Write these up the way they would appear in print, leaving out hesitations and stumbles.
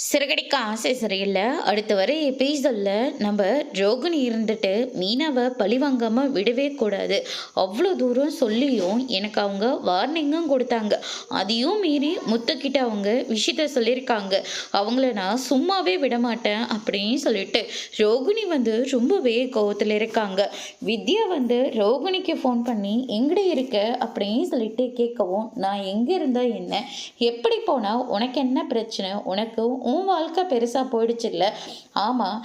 சிறகடிக்க ஆசை சரியில்ல. அடுத்து வர எபிசோட்ல நம்ம ரோகிணி இருந்துட்டு மீனாவை பழி வாங்காம விடவே கூடாது. அவ்வளோ தூரம் சொல்லியும் எனக்கு அவங்க வார்னிங்கும் கொடுத்தாங்க. அதையும் மீறி முத்துக்கிட்ட அவங்க விஷயத்த சொல்லியிருக்காங்க. அவங்கள நான் சும்மாவே விட மாட்டேன் அப்படின்னு சொல்லிட்டு ரோகிணி வந்து ரொம்பவே கோவத்தில் இருக்காங்க. வித்யா வந்து ரோகிணிக்கு ஃபோன் பண்ணி எங்கட இருக்க அப்படின்னு சொல்லிட்டு கேட்கவும், நான் எங்கே இருந்தா என்ன, எப்படி போனால் உனக்கு என்ன பிரச்சனை, உனக்கு உன் வாழ்க்கை பெருசாக போயிடுச்சு இல்லை. ஆமாம்,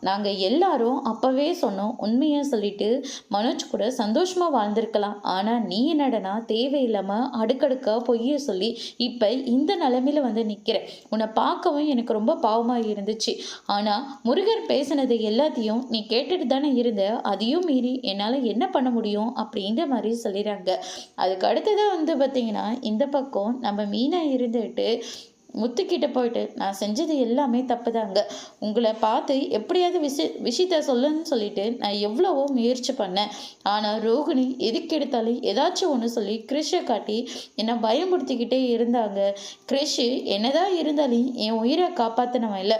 நாங்கள் எல்லாரும் அப்போவே சொன்னோம், உண்மையாக சொல்லிட்டு மனோஜ் கூட சந்தோஷமாக வாழ்ந்திருக்கலாம். ஆனால் நீ என்னடனா தேவையில்லாமல் அடுக்கடுக்காக பொய்ய சொல்லி இப்போ இந்த நிலைமையில் வந்து நிற்கிற. உன்னை பார்க்கவும் எனக்கு ரொம்ப பாவமாக இருந்துச்சு. ஆனால் முருகர் பேசினது எல்லாத்தையும் நீ கேட்டுட்டு தானே இருந்த, அதையும் மீறி என்னால் என்ன பண்ண முடியும் அப்படின்ற மாதிரி சொல்லிடுறாங்க. அதுக்கு அடுத்ததான் வந்து பார்த்தீங்கன்னா, இந்த பக்கம் நம்ம மீனா இருந்துட்டு முத்துக்கிட்ட போயிட்டு, நான் செஞ்சது எல்லாமே தப்புதாங்க. உங்களை பார்த்து எப்படியாவது விஷயத்த சொல்லுன்னு சொல்லிட்டு நான் எவ்வளவோ முயற்சி பண்ணேன். ஆனால் ரோகிணி எதுக்கு எடுத்தாலும் ஏதாச்சும் ஒன்று சொல்லி கிறிஷை காட்டி என்னை பயமுறுத்திக்கிட்டே இருந்தாங்க. கிறிஷ் என்னதான் இருந்தாலும் என் உயிரை காப்பாற்றினவன் இல்லை.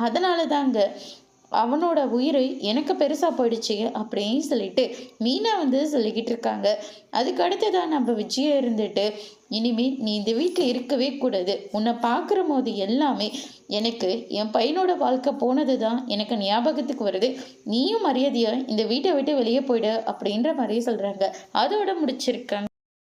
அதனால தாங்க அவனோட உயிர் எனக்கு பெருசாக போயிடுச்சு அப்படின்னு சொல்லிட்டு மீனா வந்து சொல்லிக்கிட்டு இருக்காங்க. அதுக்கு அடுத்ததான் நம்ம விஜயா இருந்துட்டு, இனிமேல் நீ இந்த வீட்டில் இருக்கவே கூடாது. உன்னை பார்க்குற போது எல்லாமே எனக்கு என் பையனோட வாழ்க்கை போனது தான் எனக்கு ஞாபகத்துக்கு வருது. நீயும் மரியாதையாக இந்த வீட்டை விட்டு வெளியே போயிடு அப்படின்ற மாதிரி சொல்கிறாங்க. அதோட முடிச்சிருக்காங்க.